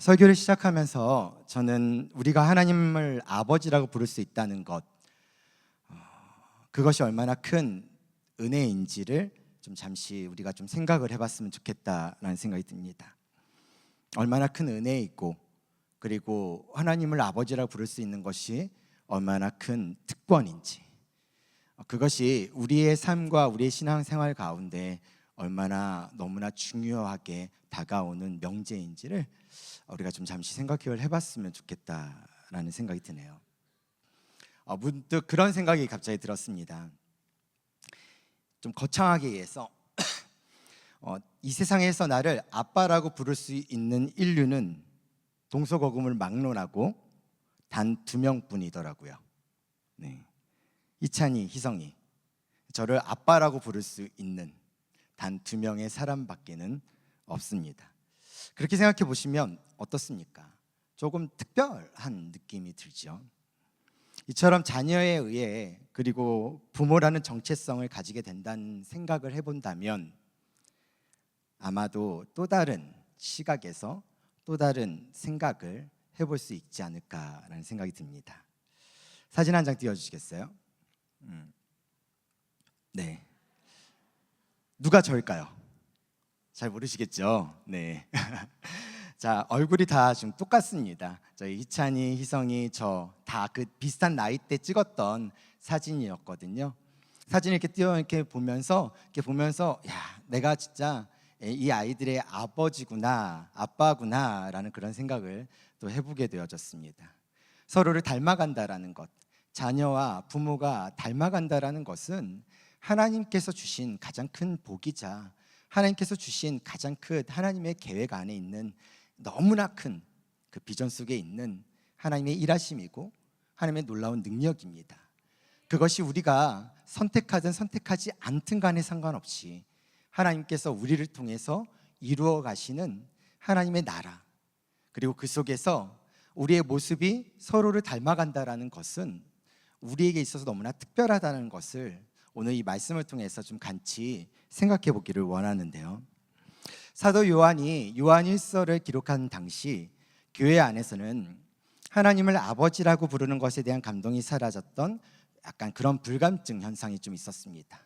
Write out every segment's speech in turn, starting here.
설교를 시작하면서 저는 우리가 하나님을 아버지라고 부를 수 있다는 것, 그것이 얼마나 큰 은혜인지를 좀 잠시 우리가 좀 생각을 해봤으면 좋겠다라는 생각이 듭니다. 얼마나 큰 은혜이고, 그리고 하나님을 아버지라고 부를 수 있는 것이 얼마나 큰 특권인지, 그것이 우리의 삶과 우리의 신앙생활 가운데 얼마나 너무나 중요하게 다가오는 명제인지를 우리가 좀 잠시 생각을 해봤으면 좋겠다라는 생각이 드네요. 문득 그런 생각이 갑자기 들었습니다. 좀 거창하게 얘기해서 이 세상에서 나를 아빠라고 부를 수 있는 인류는 동서고금을 막론하고 단 2명뿐이더라고요. 이찬이, 희성이, 저를 아빠라고 부를 수 있는 단 2명의 사람밖에는 없습니다. 그렇게 생각해 보시면 어떻습니까? 조금 특별한 느낌이 들죠. 이처럼 자녀에 의해, 그리고 부모라는 정체성을 가지게 된다는 생각을 해본다면 아마도 또 다른 시각에서 또 다른 생각을 해볼 수 있지 않을까라는 생각이 듭니다. 사진 한 장 띄워주시겠어요? 네. 누가 저일까요? 잘 모르시겠죠? 네. 자, 얼굴이 다 지금 똑같습니다. 저희 희찬이, 희성이, 저 다 그 비슷한 나이대 찍었던 사진이었거든요. 사진 이렇게 보면서 야, 내가 진짜 이 아이들의 아버지구나, 아빠구나라는 그런 생각을 또 해보게 되어졌습니다. 서로를 닮아간다라는 것, 자녀와 부모가 닮아간다라는 것은 하나님께서 주신 가장 큰 복이자 하나님께서 주신 가장 큰 하나님의 계획 안에 있는 너무나 큰 그 비전 속에 있는 하나님의 일하심이고 하나님의 놀라운 능력입니다. 그것이 우리가 선택하든 선택하지 않든 간에 상관없이 하나님께서 우리를 통해서 이루어 가시는 하나님의 나라, 그리고 그 속에서 우리의 모습이 서로를 닮아간다라는 것은 우리에게 있어서 너무나 특별하다는 것을 오늘 이 말씀을 통해서 좀 같이 생각해 보기를 원하는데요. 사도 요한이 요한 1서를 기록한 당시 교회 안에서는 하나님을 아버지라고 부르는 것에 대한 감동이 사라졌던 약간 그런 불감증 현상이 좀 있었습니다.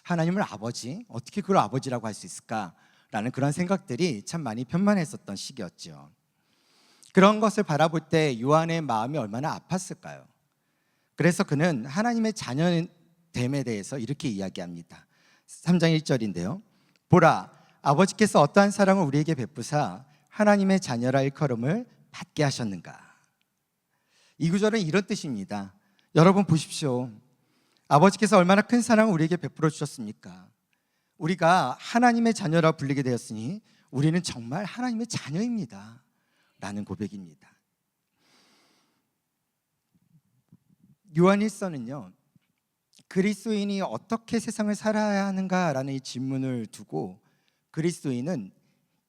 하나님을 아버지? 어떻게 그걸 아버지라고 할 수 있을까라는 그런 생각들이 참 많이 편만했었던 시기였죠. 그런 것을 바라볼 때 요한의 마음이 얼마나 아팠을까요? 그래서 그는 하나님의 자녀됨에 대해서 이렇게 이야기합니다. 3장 1절인데요. 보라, 아버지께서 어떠한 사랑을 우리에게 베푸사 하나님의 자녀라 일컬음을 받게 하셨는가. 이 구절은 이런 뜻입니다. 여러분 보십시오. 아버지께서 얼마나 큰 사랑을 우리에게 베풀어 주셨습니까? 우리가 하나님의 자녀라 불리게 되었으니 우리는 정말 하나님의 자녀입니다 라는 고백입니다. 요한 1서는요, 그리스도인이 어떻게 세상을 살아야 하는가라는 이 질문을 두고 그리스도인은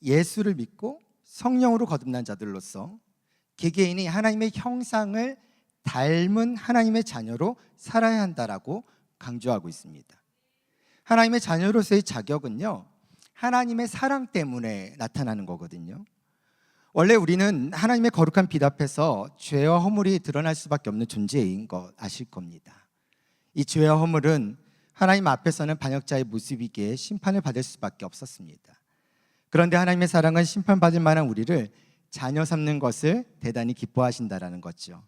예수를 믿고 성령으로 거듭난 자들로서 개개인이 하나님의 형상을 닮은 하나님의 자녀로 살아야 한다라고 강조하고 있습니다. 하나님의 자녀로서의 자격은요, 하나님의 사랑 때문에 나타나는 거거든요. 원래 우리는 하나님의 거룩한 빛 앞에서 죄와 허물이 드러날 수밖에 없는 존재인 거 아실 겁니다. 이 죄와 허물은 하나님 앞에서는 반역자의 모습이기에 심판을 받을 수밖에 없었습니다. 그런데 하나님의 사랑은 심판받을 만한 우리를 자녀 삼는 것을 대단히 기뻐하신다라는 거죠.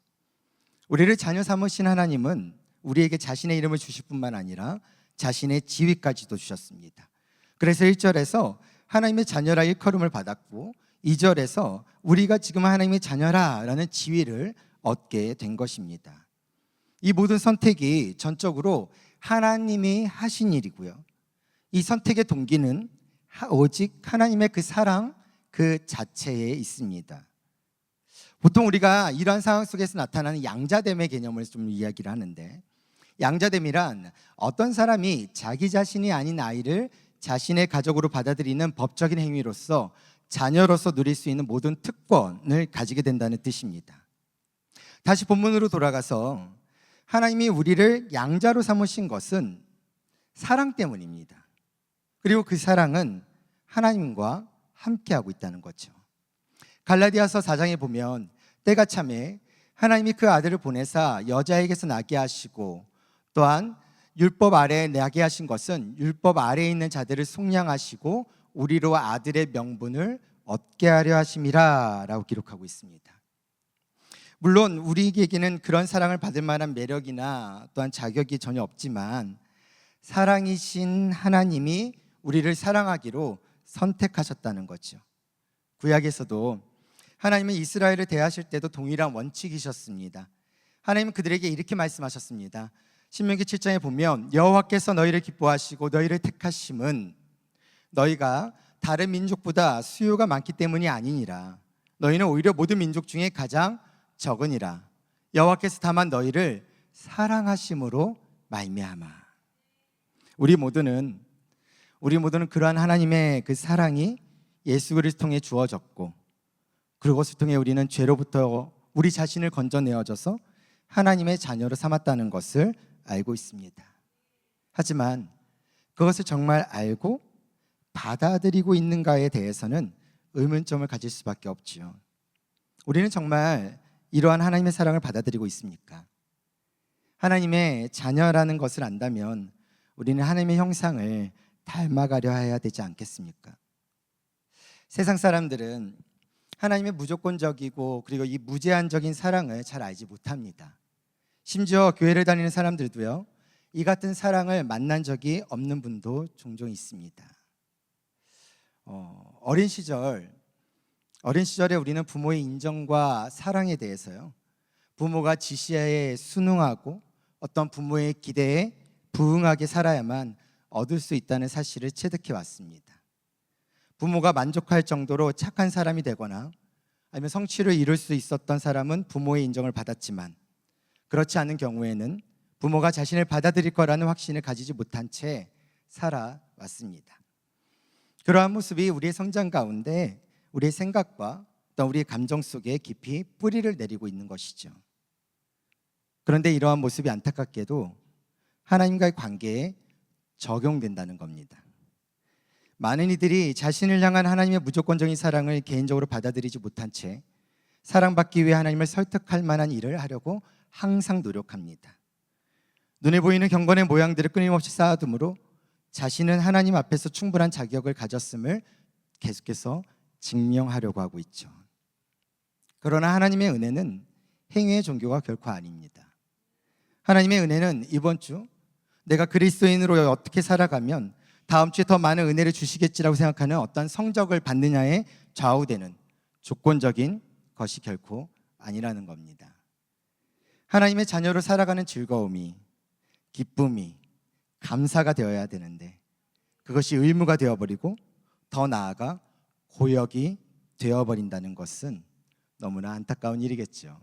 우리를 자녀 삼으신 하나님은 우리에게 자신의 이름을 주실 뿐만 아니라 자신의 지위까지도 주셨습니다. 그래서 1절에서 하나님의 자녀라 일컬음을 받았고 2절에서 우리가 지금 하나님의 자녀라라는 지위를 얻게 된 것입니다. 이 모든 선택이 전적으로 하나님이 하신 일이고요. 이 선택의 동기는 오직 하나님의 그 사랑 그 자체에 있습니다. 보통 우리가 이러한 상황 속에서 나타나는 양자됨의 개념을 좀 이야기를 하는데, 양자됨이란 어떤 사람이 자기 자신이 아닌 아이를 자신의 가족으로 받아들이는 법적인 행위로서 자녀로서 누릴 수 있는 모든 특권을 가지게 된다는 뜻입니다. 다시 본문으로 돌아가서 하나님이 우리를 양자로 삼으신 것은 사랑 때문입니다. 그리고 그 사랑은 하나님과 함께하고 있다는 거죠. 갈라디아서 4장에 보면 때가 차매 하나님이 그 아들을 보내사 여자에게서 나게 하시고 또한 율법 아래에 나게 하신 것은 율법 아래에 있는 자들을 속량하시고 우리로 아들의 명분을 얻게 하려 하심이라 라고 기록하고 있습니다. 물론 우리에게는 그런 사랑을 받을 만한 매력이나 또한 자격이 전혀 없지만 사랑이신 하나님이 우리를 사랑하기로 선택하셨다는 거죠. 구약에서도 하나님은 이스라엘을 대하실 때도 동일한 원칙이셨습니다. 하나님은 그들에게 이렇게 말씀하셨습니다. 신명기 7장에 보면 여호와께서 너희를 기뻐하시고 너희를 택하심은 너희가 다른 민족보다 수요가 많기 때문이 아니니라. 너희는 오히려 모든 민족 중에 가장 적으니라. 여호와께서 다만 너희를 사랑하심으로 말미암아. 우리 모두는 그러한 하나님의 그 사랑이 예수 그리스도를 통해 주어졌고 그것을 통해 우리는 죄로부터 우리 자신을 건져내어져서 하나님의 자녀로 삼았다는 것을 알고 있습니다. 하지만 그것을 정말 알고 받아들이고 있는가에 대해서는 의문점을 가질 수밖에 없지요. 우리는 정말 이러한 하나님의 사랑을 받아들이고 있습니까? 하나님의 자녀라는 것을 안다면 우리는 하나님의 형상을 닮아가려 해야 되지 않겠습니까? 세상 사람들은 하나님의 무조건적이고 그리고 이 무제한적인 사랑을 잘 알지 못합니다. 심지어 교회를 다니는 사람들도요, 이 같은 사랑을 만난 적이 없는 분도 종종 있습니다. 어린 시절에 우리는 부모의 인정과 사랑에 대해서요, 부모가 지시하에 순응하고 어떤 부모의 기대에 부응하게 살아야만 얻을 수 있다는 사실을 체득해 왔습니다. 부모가 만족할 정도로 착한 사람이 되거나 아니면 성취를 이룰 수 있었던 사람은 부모의 인정을 받았지만 그렇지 않은 경우에는 부모가 자신을 받아들일 거라는 확신을 가지지 못한 채 살아왔습니다. 그러한 모습이 우리의 성장 가운데 우리의 생각과 또 우리의 감정 속에 깊이 뿌리를 내리고 있는 것이죠. 그런데 이러한 모습이 안타깝게도 하나님과의 관계에 적용된다는 겁니다. 많은 이들이 자신을 향한 하나님의 무조건적인 사랑을 개인적으로 받아들이지 못한 채 사랑받기 위해 하나님을 설득할 만한 일을 하려고 항상 노력합니다. 눈에 보이는 경건의 모양들을 끊임없이 쌓아두므로 자신은 하나님 앞에서 충분한 자격을 가졌음을 계속해서 증명하려고 하고 있죠. 그러나 하나님의 은혜는 행위의 종교가 결코 아닙니다. 하나님의 은혜는 이번 주 내가 그리스도인으로 어떻게 살아가면 다음 주에 더 많은 은혜를 주시겠지라고 생각하는 어떤 성적을 받느냐에 좌우되는 조건적인 것이 결코 아니라는 겁니다. 하나님의 자녀로 살아가는 즐거움이, 기쁨이, 감사가 되어야 되는데 그것이 의무가 되어버리고 더 나아가 고역이 되어버린다는 것은 너무나 안타까운 일이겠죠.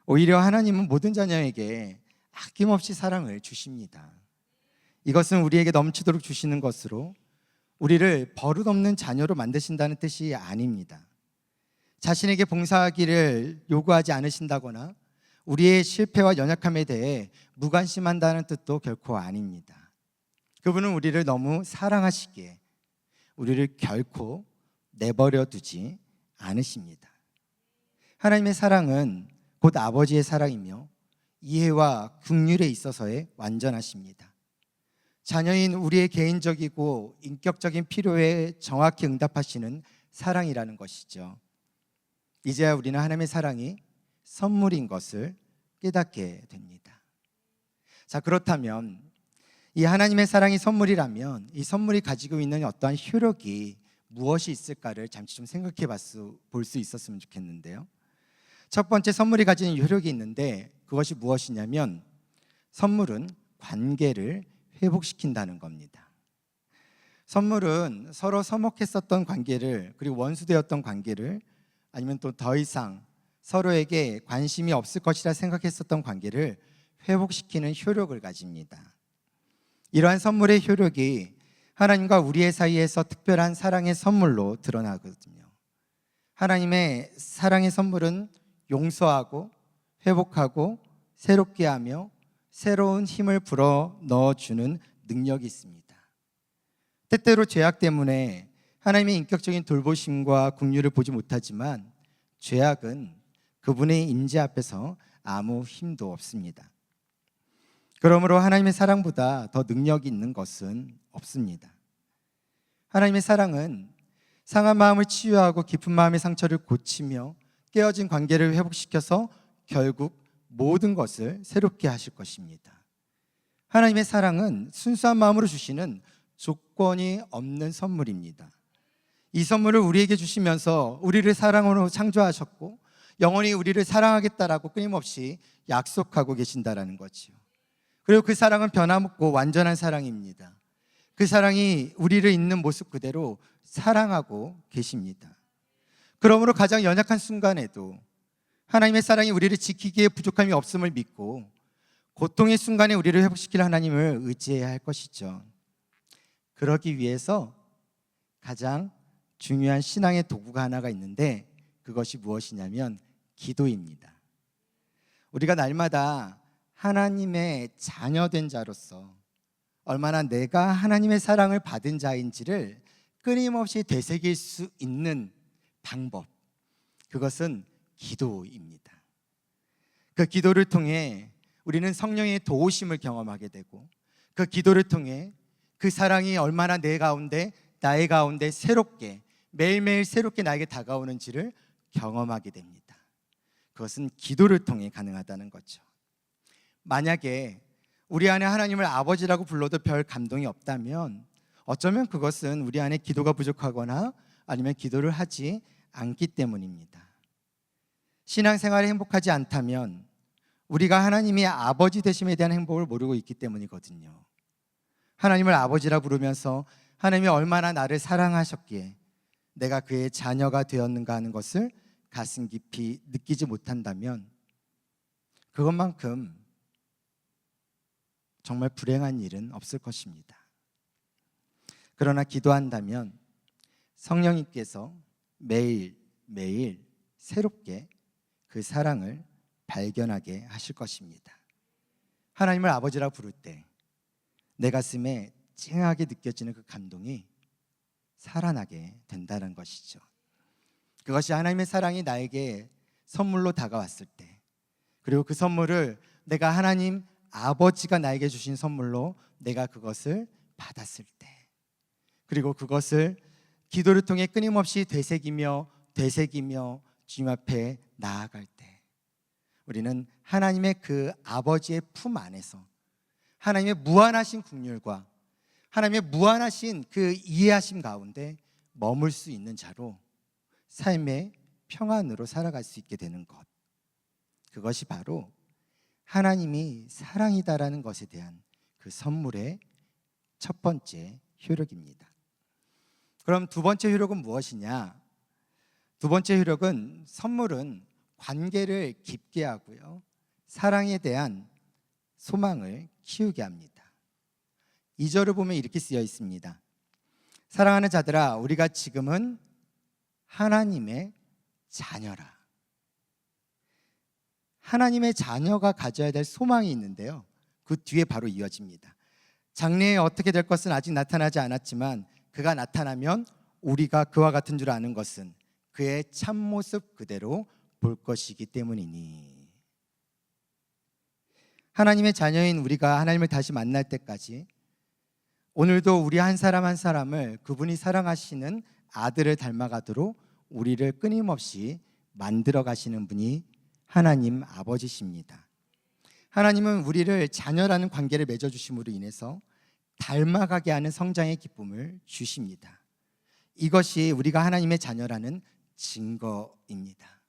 오히려 하나님은 모든 자녀에게 아낌없이 사랑을 주십니다. 이것은 우리에게 넘치도록 주시는 것으로 우리를 버릇없는 자녀로 만드신다는 뜻이 아닙니다. 자신에게 봉사하기를 요구하지 않으신다거나 우리의 실패와 연약함에 대해 무관심한다는 뜻도 결코 아닙니다. 그분은 우리를 너무 사랑하시기에 우리를 결코 내버려 두지 않으십니다. 하나님의 사랑은 곧 아버지의 사랑이며 이해와 긍휼에 있어서의 완전하십니다. 자녀인 우리의 개인적이고 인격적인 필요에 정확히 응답하시는 사랑이라는 것이죠. 이제야 우리는 하나님의 사랑이 선물인 것을 깨닫게 됩니다. 자, 그렇다면 이 하나님의 사랑이 선물이라면 이 선물이 가지고 있는 어떠한 효력이 무엇이 있을까를 잠시 좀 생각해 볼 수 있었으면 좋겠는데요. 첫 번째, 선물이 가지는 효력이 있는데 그것이 무엇이냐면 선물은 관계를 회복시킨다는 겁니다. 선물은 서로 서먹했었던 관계를, 그리고 원수되었던 관계를, 아니면 또 더 이상 서로에게 관심이 없을 것이라 생각했었던 관계를 회복시키는 효력을 가집니다. 이러한 선물의 효력이 하나님과 우리의 사이에서 특별한 사랑의 선물로 드러나거든요. 하나님의 사랑의 선물은 용서하고 회복하고 새롭게 하며 새로운 힘을 불어 넣어주는 능력이 있습니다. 때때로 죄악 때문에 하나님의 인격적인 돌보심과 긍휼을 보지 못하지만 죄악은 그분의 임재 앞에서 아무 힘도 없습니다. 그러므로 하나님의 사랑보다 더 능력이 있는 것은 없습니다. 하나님의 사랑은 상한 마음을 치유하고 깊은 마음의 상처를 고치며 깨어진 관계를 회복시켜서 결국 모든 것을 새롭게 하실 것입니다. 하나님의 사랑은 순수한 마음으로 주시는 조건이 없는 선물입니다. 이 선물을 우리에게 주시면서 우리를 사랑으로 창조하셨고 영원히 우리를 사랑하겠다라고 끊임없이 약속하고 계신다라는 거지요. 그리고 그 사랑은 변함없고 완전한 사랑입니다. 그 사랑이 우리를 있는 모습 그대로 사랑하고 계십니다. 그러므로 가장 연약한 순간에도 하나님의 사랑이 우리를 지키기에 부족함이 없음을 믿고 고통의 순간에 우리를 회복시킬 하나님을 의지해야 할 것이죠. 그러기 위해서 가장 중요한 신앙의 도구가 하나가 있는데 그것이 무엇이냐면 기도입니다. 우리가 날마다 하나님의 자녀된 자로서 얼마나 내가 하나님의 사랑을 받은 자인지를 끊임없이 되새길 수 있는 방법, 그것은 기도입니다. 그 기도를 통해 우리는 성령의 도우심을 경험하게 되고 그 기도를 통해 그 사랑이 얼마나 내 가운데, 나의 가운데 새롭게 매일매일 새롭게 나에게 다가오는지를 경험하게 됩니다. 그것은 기도를 통해 가능하다는 거죠. 만약에 우리 안에 하나님을 아버지라고 불러도 별 감동이 없다면 어쩌면 그것은 우리 안에 기도가 부족하거나 아니면 기도를 하지 않기 때문입니다. 신앙생활이 행복하지 않다면 우리가 하나님이 아버지 되심에 대한 행복을 모르고 있기 때문이거든요. 하나님을 아버지라 부르면서 하나님이 얼마나 나를 사랑하셨기에 내가 그의 자녀가 되었는가 하는 것을 가슴 깊이 느끼지 못한다면 그것만큼 정말 불행한 일은 없을 것입니다. 그러나 기도한다면 성령님께서 매일 새롭게 그 사랑을 발견하게 하실 것입니다. 하나님을 아버지라 부를 때 내 가슴에 찡하게 느껴지는 그 감동이 살아나게 된다는 것이죠. 그것이 하나님의 사랑이 나에게 선물로 다가왔을 때, 그리고 그 선물을 내가 하나님 아버지가 나에게 주신 선물로 내가 그것을 받았을 때, 그리고 그것을 기도를 통해 끊임없이 되새기며 주님 앞에 나아갈 때 우리는 하나님의 그 아버지의 품 안에서 하나님의 무한하신 긍휼과 하나님의 무한하신 그 이해하심 가운데 머물 수 있는 자로 삶의 평안으로 살아갈 수 있게 되는 것, 그것이 바로 하나님이 사랑이다라는 것에 대한 그 선물의 첫 번째 효력입니다. 그럼 두 번째 효력은 무엇이냐? 두 번째 효력은 선물은 관계를 깊게 하고요, 사랑에 대한 소망을 키우게 합니다. 2절을 보면 이렇게 쓰여 있습니다. 사랑하는 자들아, 우리가 지금은 하나님의 자녀라. 하나님의 자녀가 가져야 될 소망이 있는데요, 그 뒤에 바로 이어집니다. 장래에 어떻게 될 것은 아직 나타나지 않았지만 그가 나타나면 우리가 그와 같은 줄 아는 것은 그의 참모습 그대로 볼 것이기 때문이니. 하나님의 자녀인 우리가 하나님을 다시 만날 때까지 오늘도 우리 한 사람 한 사람을 그분이 사랑하시는 아들을 닮아가도록 우리를 끊임없이 만들어 가시는 분이 하나님 아버지십니다. 하나님은 우리를 자녀라는 관계를 맺어주심으로 인해서 닮아가게 하는 성장의 기쁨을 주십니다. 이것이 우리가 하나님의 자녀라는 증거입니다.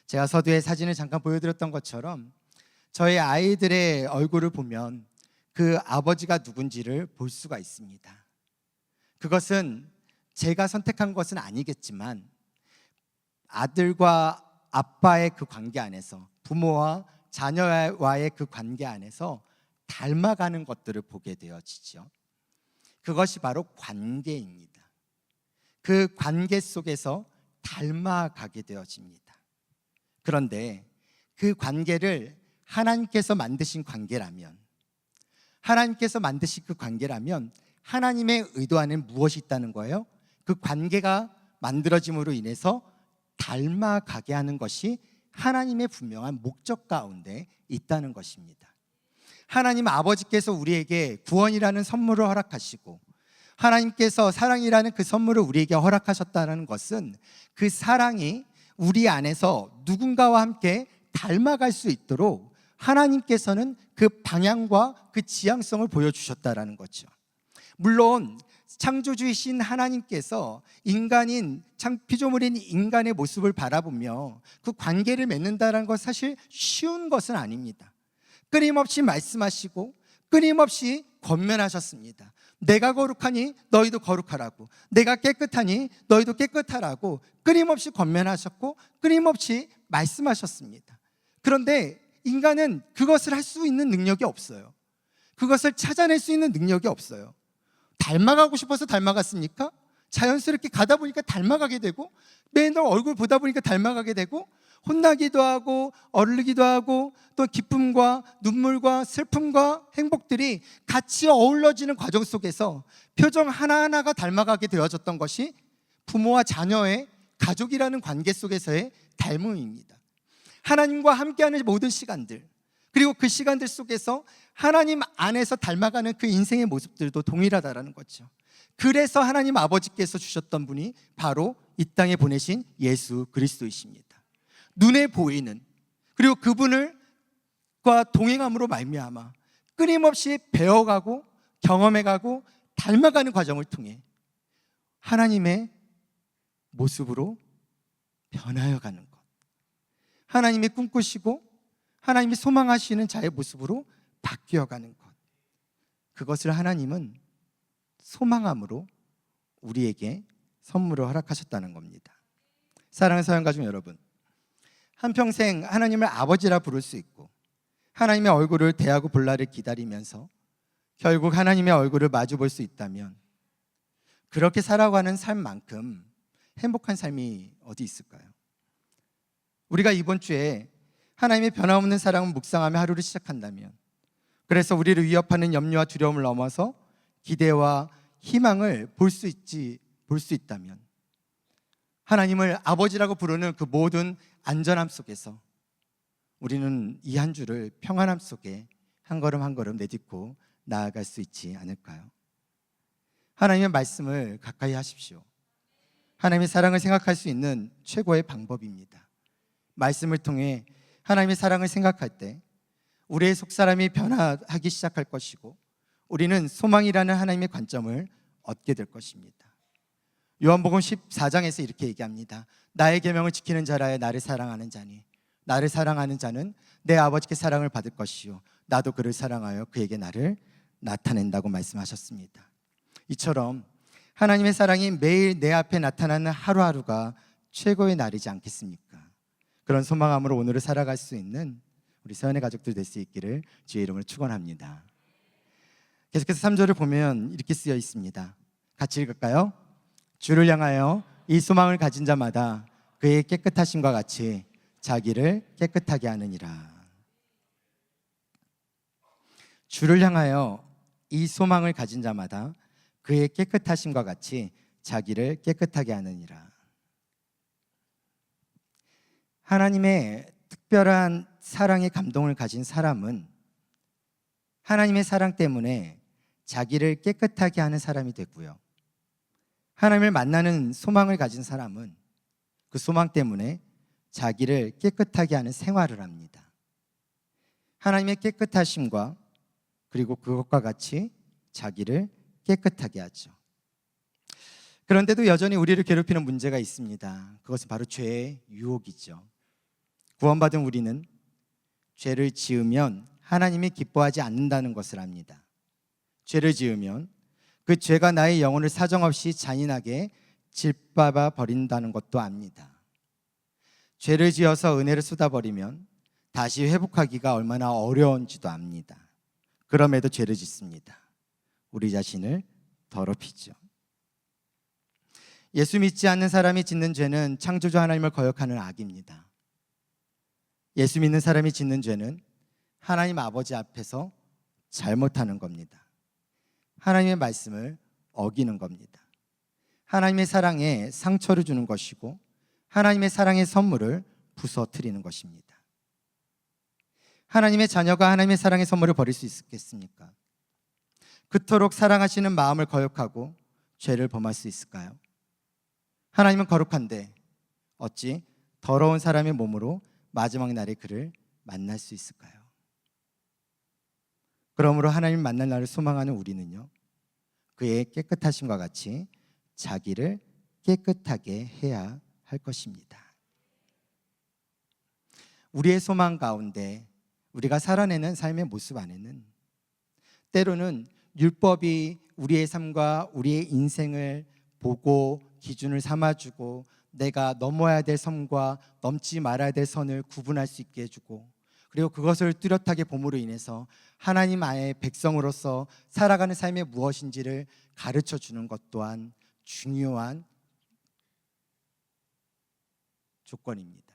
제가 서두에 사진을 잠깐 보여드렸던 것처럼 저희 아이들의 얼굴을 보면 그 아버지가 누군지를 볼 수가 있습니다. 그것은 제가 선택한 것은 아니겠지만 아들과 아빠의 그 관계 안에서, 부모와 자녀와의 그 관계 안에서 닮아가는 것들을 보게 되어지죠. 그것이 바로 관계입니다. 그 관계 속에서 닮아가게 되어집니다. 그런데 그 관계를 하나님께서 만드신 관계라면, 하나님께서 만드신 그 관계라면 하나님의 의도 안에 무엇이 있다는 거예요? 그 관계가 만들어짐으로 인해서 닮아가게 하는 것이 하나님의 분명한 목적 가운데 있다는 것입니다. 하나님 아버지께서 우리에게 구원이라는 선물을 허락하시고 하나님께서 사랑이라는 그 선물을 우리에게 허락하셨다는 것은 그 사랑이 우리 안에서 누군가와 함께 닮아갈 수 있도록 하나님께서는 그 방향과 그 지향성을 보여주셨다는 거죠. 물론 창조주이신 하나님께서 인간인 피조물인 인간의 모습을 바라보며 그 관계를 맺는다는 것 사실 쉬운 것은 아닙니다. 끊임없이 말씀하시고 끊임없이 권면하셨습니다. 내가 거룩하니 너희도 거룩하라고, 내가 깨끗하니 너희도 깨끗하라고 끊임없이 권면하셨고 끊임없이 말씀하셨습니다. 그런데 인간은 그것을 할 수 있는 능력이 없어요. 그것을 찾아낼 수 있는 능력이 없어요. 닮아가고 싶어서 닮아갔습니까? 자연스럽게 가다 보니까 닮아가게 되고 매일 얼굴 보다 보니까 닮아가게 되고 혼나기도 하고 어르기도 하고 또 기쁨과 눈물과 슬픔과 행복들이 같이 어우러지는 과정 속에서 표정 하나하나가 닮아가게 되어졌던 것이 부모와 자녀의 가족이라는 관계 속에서의 닮음입니다. 하나님과 함께하는 모든 시간들, 그리고 그 시간들 속에서 하나님 안에서 닮아가는 그 인생의 모습들도 동일하다라는 거죠. 그래서 하나님 아버지께서 주셨던 분이 바로 이 땅에 보내신 예수 그리스도이십니다. 눈에 보이는, 그리고 그분과 동행함으로 말미암아 끊임없이 배워가고 경험해가고 닮아가는 과정을 통해 하나님의 모습으로 변하여가는 것, 하나님이 꿈꾸시고 하나님이 소망하시는 자의 모습으로 바뀌어가는 것, 그것을 하나님은 소망함으로 우리에게 선물을 허락하셨다는 겁니다. 사랑하는 사랑가족 여러분, 한평생 하나님을 아버지라 부를 수 있고 하나님의 얼굴을 대하고 볼 날을 기다리면서 결국 하나님의 얼굴을 마주 볼 수 있다면 그렇게 살아가는 삶만큼 행복한 삶이 어디 있을까요? 우리가 이번 주에 하나님의 변함없는 사랑을 묵상하며 하루를 시작한다면, 그래서 우리를 위협하는 염려와 두려움을 넘어서 기대와 희망을 볼 수 있다면, 하나님을 아버지라고 부르는 그 모든 안전함 속에서 우리는 이 한 주를 평안함 속에 한 걸음 한 걸음 내딛고 나아갈 수 있지 않을까요? 하나님의 말씀을 가까이 하십시오. 하나님의 사랑을 생각할 수 있는 최고의 방법입니다. 말씀을 통해 하나님의 사랑을 생각할 때 우리의 속사람이 변화하기 시작할 것이고 우리는 소망이라는 하나님의 관점을 얻게 될 것입니다. 요한복음 14장에서 이렇게 얘기합니다. 나의 계명을 지키는 자라야 나를 사랑하는 자니 나를 사랑하는 자는 내 아버지께 사랑을 받을 것이요 나도 그를 사랑하여 그에게 나를 나타낸다고 말씀하셨습니다. 이처럼 하나님의 사랑이 매일 내 앞에 나타나는 하루하루가 최고의 날이지 않겠습니까? 그런 소망함으로 오늘을 살아갈 수 있는 우리 서연의 가족들 될 수 있기를 주의 이름으로 축원합니다. 계속해서 3절을 보면 이렇게 쓰여 있습니다. 같이 읽을까요? 주를 향하여 이 소망을 가진 자마다 그의 깨끗하심과 같이 자기를 깨끗하게 하느니라. 주를 향하여 이 소망을 가진 자마다 그의 깨끗하심과 같이 자기를 깨끗하게 하느니라. 하나님의 특별한 사랑의 감동을 가진 사람은 하나님의 사랑 때문에 자기를 깨끗하게 하는 사람이 되고요, 하나님을 만나는 소망을 가진 사람은 그 소망 때문에 자기를 깨끗하게 하는 생활을 합니다. 하나님의 깨끗하심과 그리고 그것과 같이 자기를 깨끗하게 하죠. 그런데도 여전히 우리를 괴롭히는 문제가 있습니다. 그것은 바로 죄의 유혹이죠. 구원받은 우리는 죄를 지으면 하나님이 기뻐하지 않는다는 것을 압니다. 죄를 지으면 그 죄가 나의 영혼을 사정없이 잔인하게 짓밟아 버린다는 것도 압니다. 죄를 지어서 은혜를 쏟아버리면 다시 회복하기가 얼마나 어려운지도 압니다. 그럼에도 죄를 짓습니다. 우리 자신을 더럽히죠. 예수 믿지 않는 사람이 짓는 죄는 창조주 하나님을 거역하는 악입니다. 예수 믿는 사람이 짓는 죄는 하나님 아버지 앞에서 잘못하는 겁니다. 하나님의 말씀을 어기는 겁니다. 하나님의 사랑에 상처를 주는 것이고 하나님의 사랑의 선물을 부서뜨리는 것입니다. 하나님의 자녀가 하나님의 사랑의 선물을 버릴 수 있겠습니까? 그토록 사랑하시는 마음을 거역하고 죄를 범할 수 있을까요? 하나님은 거룩한데 어찌 더러운 사람의 몸으로 마지막 날에 그를 만날 수 있을까요? 그러므로 하나님 만날 날을 소망하는 우리는요, 그의 깨끗하심과 같이 자기를 깨끗하게 해야 할 것입니다. 우리의 소망 가운데 우리가 살아내는 삶의 모습 안에는 때로는 율법이 우리의 삶과 우리의 인생을 보고 기준을 삼아주고 내가 넘어야 될 선과 넘지 말아야 될 선을 구분할 수 있게 해주고, 그리고 그것을 뚜렷하게 봄으로 인해서 하나님 안의 백성으로서 살아가는 삶이 무엇인지를 가르쳐 주는 것 또한 중요한 조건입니다.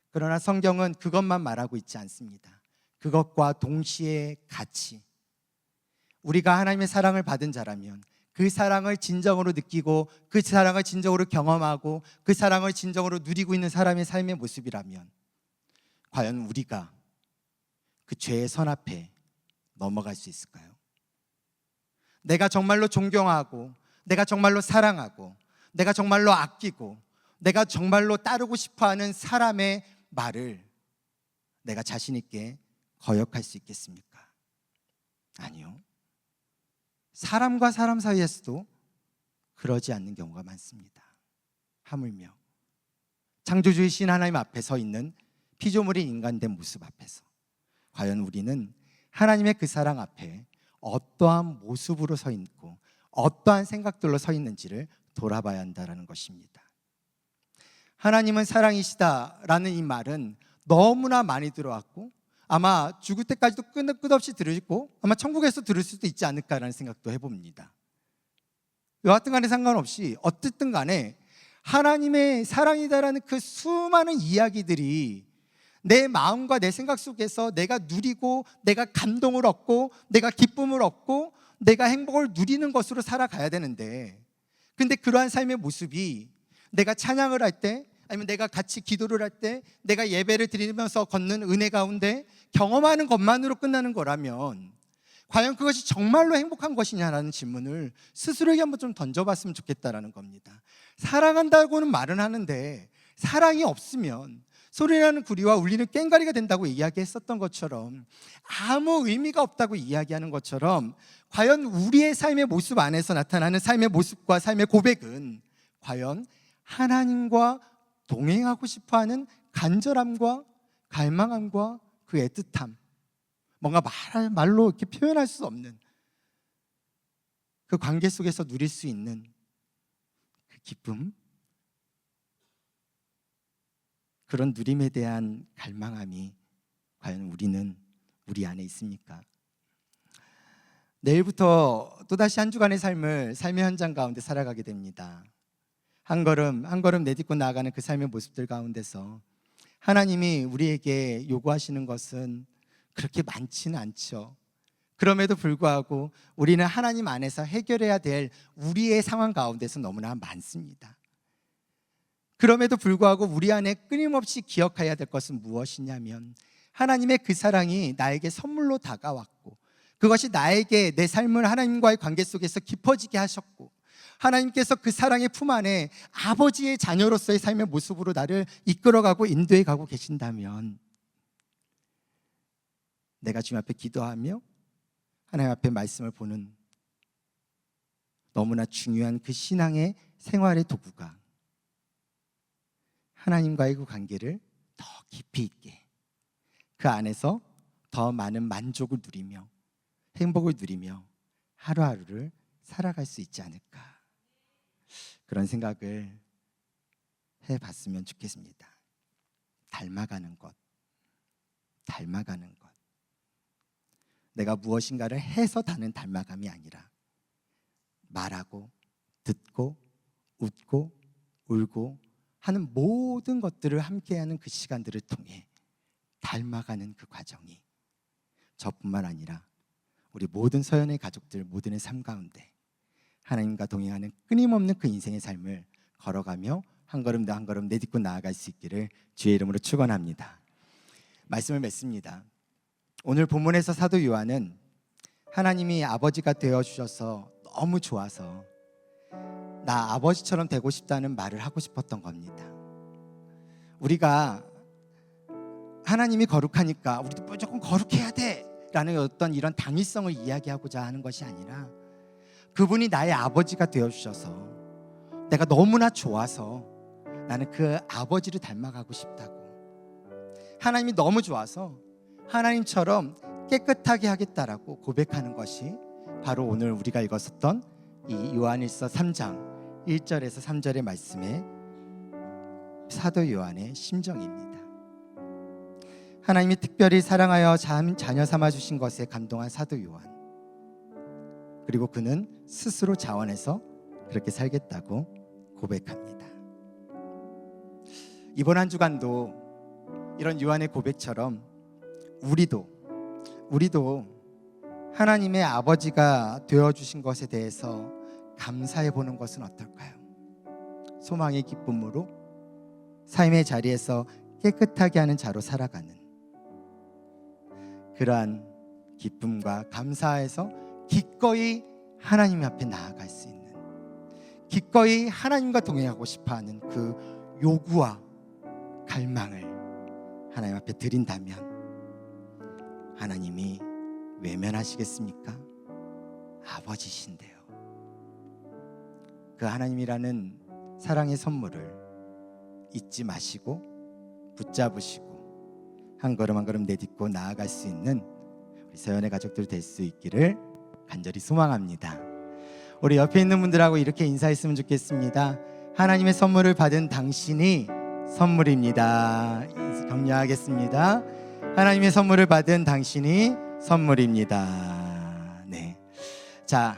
그러나 성경은 그것만 말하고 있지 않습니다. 그것과 동시에 같이 우리가 하나님의 사랑을 받은 자라면 그 사랑을 진정으로 느끼고 그 사랑을 진정으로 경험하고 그 사랑을 진정으로 누리고 있는 사람의 삶의 모습이라면 과연 우리가 그 죄의 선 앞에 넘어갈 수 있을까요? 내가 정말로 존경하고 내가 정말로 사랑하고 내가 정말로 아끼고 내가 정말로 따르고 싶어하는 사람의 말을 내가 자신 있게 거역할 수 있겠습니까? 아니요. 사람과 사람 사이에서도 그러지 않는 경우가 많습니다. 하물며 창조주이신 하나님 앞에 서 있는 피조물인 인간된 모습 앞에서 과연 우리는 하나님의 그 사랑 앞에 어떠한 모습으로 서 있고 어떠한 생각들로 서 있는지를 돌아봐야 한다는 것입니다. 하나님은 사랑이시다라는 이 말은 너무나 많이 들어왔고 아마 죽을 때까지도 끝없이 들으시고 아마 천국에서 들을 수도 있지 않을까라는 생각도 해봅니다. 여하튼 간에 상관없이 어쨌든 간에 하나님의 사랑이다라는 그 수많은 이야기들이 내 마음과 내 생각 속에서 내가 누리고 내가 감동을 얻고 내가 기쁨을 얻고 내가 행복을 누리는 것으로 살아가야 되는데, 근데 그러한 삶의 모습이 내가 찬양을 할 때 아니면 내가 같이 기도를 할 때 내가 예배를 드리면서 걷는 은혜 가운데 경험하는 것만으로 끝나는 거라면 과연 그것이 정말로 행복한 것이냐라는 질문을 스스로에게 한번 좀 던져봤으면 좋겠다라는 겁니다. 사랑한다고는 말은 하는데 사랑이 없으면 소리나는 구리와 울리는 꽹과리가 된다고 이야기했었던 것처럼 아무 의미가 없다고 이야기하는 것처럼 과연 우리의 삶의 모습 안에서 나타나는 삶의 모습과 삶의 고백은 과연 하나님과 동행하고 싶어하는 간절함과 갈망함과 그 애틋함, 뭔가 말로 이렇게 표현할 수 없는 그 관계 속에서 누릴 수 있는 그 기쁨, 그런 누림에 대한 갈망함이 과연 우리 안에 있습니까? 내일부터 또다시 한 주간의 삶의 현장 가운데 살아가게 됩니다. 한 걸음 한 걸음 내딛고 나아가는 그 삶의 모습들 가운데서 하나님이 우리에게 요구하시는 것은 그렇게 많지는 않죠. 그럼에도 불구하고 우리는 하나님 안에서 해결해야 될 우리의 상황 가운데서 너무나 많습니다. 그럼에도 불구하고 우리 안에 끊임없이 기억해야 될 것은 무엇이냐면 하나님의 그 사랑이 나에게 선물로 다가왔고 그것이 나에게 내 삶을 하나님과의 관계 속에서 깊어지게 하셨고 하나님께서 그 사랑의 품 안에 아버지의 자녀로서의 삶의 모습으로 나를 이끌어가고 인도해 가고 계신다면 내가 주님 앞에 기도하며 하나님 앞에 말씀을 보는 너무나 중요한 그 신앙의 생활의 도구가 하나님과의 그 관계를 더 깊이 있게 그 안에서 더 많은 만족을 누리며 행복을 누리며 하루하루를 살아갈 수 있지 않을까, 그런 생각을 해봤으면 좋겠습니다. 닮아가는 것. 내가 무엇인가를 해서 다는 닮아감이 아니라 말하고 듣고 웃고 울고 하는 모든 것들을 함께하는 그 시간들을 통해 닮아가는 그 과정이 저뿐만 아니라 우리 모든 서연의 가족들 모든의 삶 가운데 하나님과 동행하는 끊임없는 그 인생의 삶을 걸어가며 한 걸음 더 한 걸음 내딛고 나아갈 수 있기를 주의 이름으로 축원합니다. 말씀을 맺습니다. 오늘 본문에서 사도 요한은 하나님이 아버지가 되어주셔서 너무 좋아서 나 아버지처럼 되고 싶다는 말을 하고 싶었던 겁니다. 우리가 하나님이 거룩하니까 우리도 무조건 거룩해야 돼 라는 어떤 이런 당위성을 이야기하고자 하는 것이 아니라 그분이 나의 아버지가 되어주셔서 내가 너무나 좋아서 나는 그 아버지를 닮아가고 싶다고, 하나님이 너무 좋아서 하나님처럼 깨끗하게 하겠다라고 고백하는 것이 바로 오늘 우리가 읽었었던 이 요한일서 3장 1절에서 3절의 말씀의 사도 요한의 심정입니다. 하나님이 특별히 사랑하여 자녀 삼아 주신 것에 감동한 사도 요한, 그리고 그는 스스로 자원해서 그렇게 살겠다고 고백합니다. 이번 한 주간도 이런 요한의 고백처럼 우리도 하나님의 아버지가 되어주신 것에 대해서 감사해 보는 것은 어떨까요? 소망의 기쁨으로 삶의 자리에서 깨끗하게 하는 자로 살아가는 그러한 기쁨과 감사에서 기꺼이 하나님 앞에 나아갈 수 있는, 기꺼이 하나님과 동행하고 싶어하는 그 요구와 갈망을 하나님 앞에 드린다면 하나님이 외면하시겠습니까? 아버지신데요. 그 하나님이라는 사랑의 선물을 잊지 마시고 붙잡으시고 한 걸음 한 걸음 내딛고 나아갈 수 있는 우리 서연의 가족들 될 수 있기를 간절히 소망합니다. 우리 옆에 있는 분들하고 이렇게 인사했으면 좋겠습니다. 하나님의 선물을 받은 당신이 선물입니다. 격려하겠습니다. 하나님의 선물을 받은 당신이 선물입니다. 네. 자,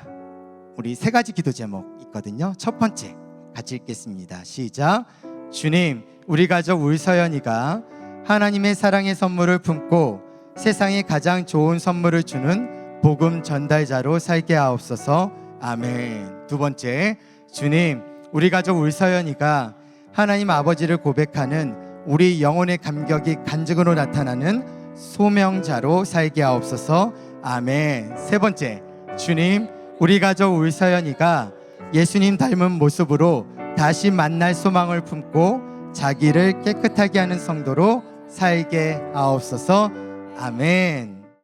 우리 세 가지 기도 제목 있거든요. 첫 번째 같이 읽겠습니다. 시작. 주님, 우리 가족 울서연이가 하나님의 사랑의 선물을 품고 세상에 가장 좋은 선물을 주는 복음 전달자로 살게 하옵소서. 아멘. 두 번째, 주님, 우리 가족 울서연이가 하나님 아버지를 고백하는 우리 영혼의 감격이 간증으로 나타나는 소명자로 살게 하옵소서. 아멘. 세 번째, 주님, 우리 가족 울서연이가 예수님 닮은 모습으로 다시 만날 소망을 품고 자기를 깨끗하게 하는 성도로 살게 하옵소서. 아멘.